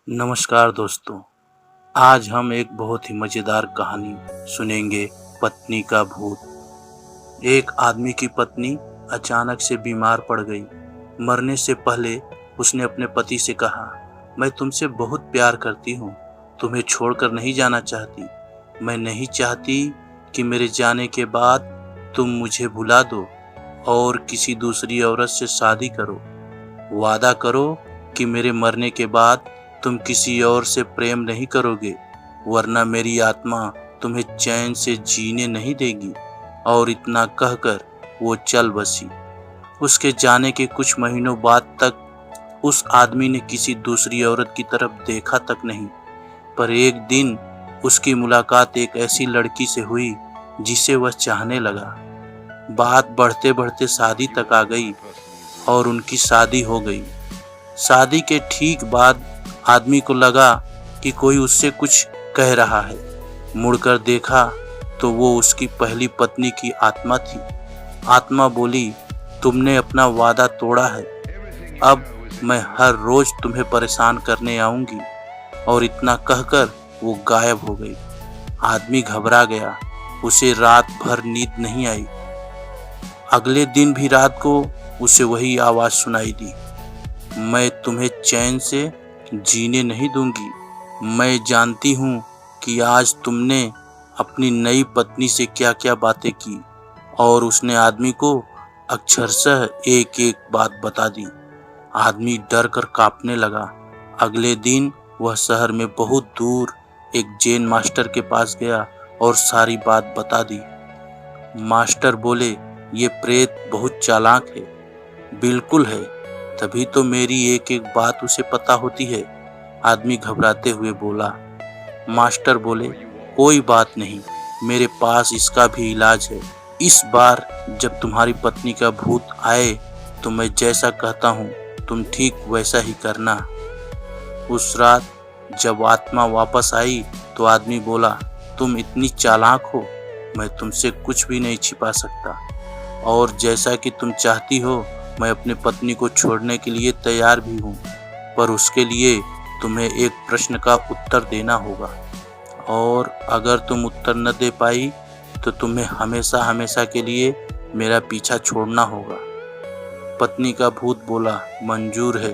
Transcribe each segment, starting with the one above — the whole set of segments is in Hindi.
नमस्कार दोस्तों। आज हम एक बहुत ही मज़ेदार कहानी सुनेंगे, पत्नी का भूत। एक आदमी की पत्नी अचानक से बीमार पड़ गई। मरने से पहले उसने अपने पति से कहा, मैं तुमसे बहुत प्यार करती हूँ, तुम्हें छोड़कर नहीं जाना चाहती। मैं नहीं चाहती कि मेरे जाने के बाद तुम मुझे भुला दो और किसी दूसरी औरत से शादी करो। वादा करो कि मेरे मरने के बाद तुम किसी और से प्रेम नहीं करोगे, वरना मेरी आत्मा तुम्हें चैन से जीने नहीं देगी। और इतना कहकर वो चल बसी। उसके जाने के कुछ महीनों बाद तक उस आदमी ने किसी दूसरी औरत की तरफ देखा तक नहीं। पर एक दिन उसकी मुलाकात एक ऐसी लड़की से हुई जिसे वह चाहने लगा। बात बढ़ते बढ़ते शादी तक आ गई और उनकी शादी हो गई। शादी के ठीक बाद आदमी को लगा कि कोई उससे कुछ कह रहा है। मुड़कर देखा तो वो उसकी पहली पत्नी की आत्मा थी। आत्मा बोली, तुमने अपना वादा तोड़ा है, अब मैं हर रोज तुम्हें परेशान करने आऊंगी। और इतना कहकर वो गायब हो गई। आदमी घबरा गया, उसे रात भर नींद नहीं आई। अगले दिन भी रात को उसे वही आवाज सुनाई दी, मैं तुम्हें चैन से जीने नहीं दूंगी। मैं जानती हूँ कि आज तुमने अपनी नई पत्नी से क्या क्या बातें की। और उसने आदमी को अक्षरशः एक एक बात बता दी। आदमी डर कर कांपने लगा। अगले दिन वह शहर में बहुत दूर एक जैन मास्टर के पास गया और सारी बात बता दी। मास्टर बोले, ये प्रेत बहुत चालाक है। बिल्कुल है, तभी तो मेरी एक एक बात उसे पता होती है। आदमी घबराते हुए बोला। मास्टर बोले, कोई बात नहीं, मेरे पास इसका भी इलाज है। इस बार जब तुम्हारी पत्नी का भूत आए तो मैं जैसा कहता हूँ तुम ठीक वैसा ही करना। उस रात जब आत्मा वापस आई तो आदमी बोला, तुम इतनी चालाक हो, मैं तुमसे कुछ भी नहीं छिपा सकता। और जैसा कि तुम चाहती हो, मैं अपनी पत्नी को छोड़ने के लिए तैयार भी हूँ। पर उसके लिए तुम्हें एक प्रश्न का उत्तर देना होगा, और अगर तुम उत्तर न दे पाई तो तुम्हें हमेशा हमेशा के लिए मेरा पीछा छोड़ना होगा। पत्नी का भूत बोला, मंजूर है,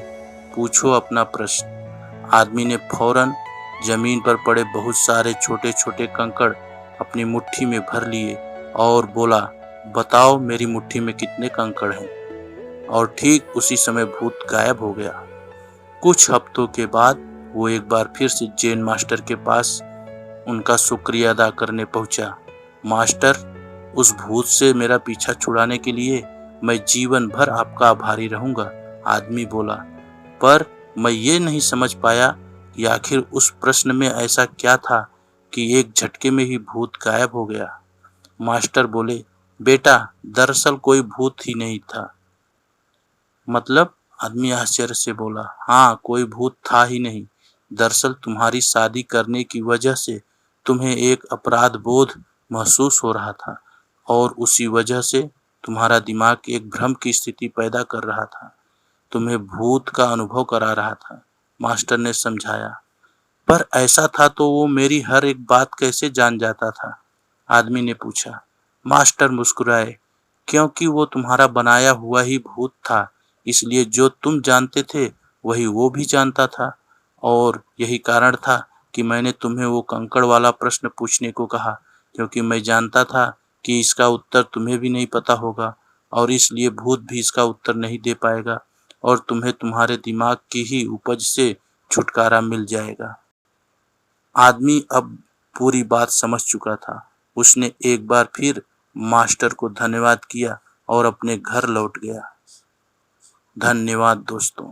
पूछो अपना प्रश्न। आदमी ने फौरन जमीन पर पड़े बहुत सारे छोटे छोटे कंकड़ अपनी मुट्ठी में भर लिए और बोला, बताओ मेरी मुट्ठी में कितने कंकड़ हैं। और ठीक उसी समय भूत गायब हो गया। कुछ हफ्तों के बाद वो एक बार फिर से जैन मास्टर के पास उनका शुक्रिया अदा करने पहुंचा। मास्टर, उस भूत से मेरा पीछा छुड़ाने के लिए मैं जीवन भर आपका आभारी रहूंगा। आदमी बोला, पर मैं ये नहीं समझ पाया कि आखिर उस प्रश्न में ऐसा क्या था कि एक झटके में ही भूत गायब हो गया। मास्टर बोले, बेटा, दरअसल कोई भूत ही नहीं था। मतलब? आदमी आश्चर्य से बोला, हाँ, कोई भूत था ही नहीं। दरअसल तुम्हारी शादी करने की वजह से तुम्हें एक अपराध बोध महसूस हो रहा था, और उसी वजह से तुम्हारा दिमाग एक भ्रम की स्थिति पैदा कर रहा था, तुम्हें भूत का अनुभव करा रहा था। मास्टर ने समझाया। पर ऐसा था तो वो मेरी हर एक बात कैसे जान जाता था? आदमी ने पूछा। मास्टर मुस्कुराए, क्योंकि वो तुम्हारा बनाया हुआ ही भूत था, इसलिए जो तुम जानते थे वही वो भी जानता था। और यही कारण था कि मैंने तुम्हें वो कंकड़ वाला प्रश्न पूछने को कहा, क्योंकि मैं जानता था कि इसका उत्तर तुम्हें भी नहीं पता होगा, और इसलिए भूत भी इसका उत्तर नहीं दे पाएगा, और तुम्हें तुम्हारे दिमाग की ही उपज से छुटकारा मिल जाएगा। आदमी अब पूरी बात समझ चुका था। उसने एक बार फिर मास्टर को धन्यवाद किया और अपने घर लौट गया। धन्यवाद दोस्तों।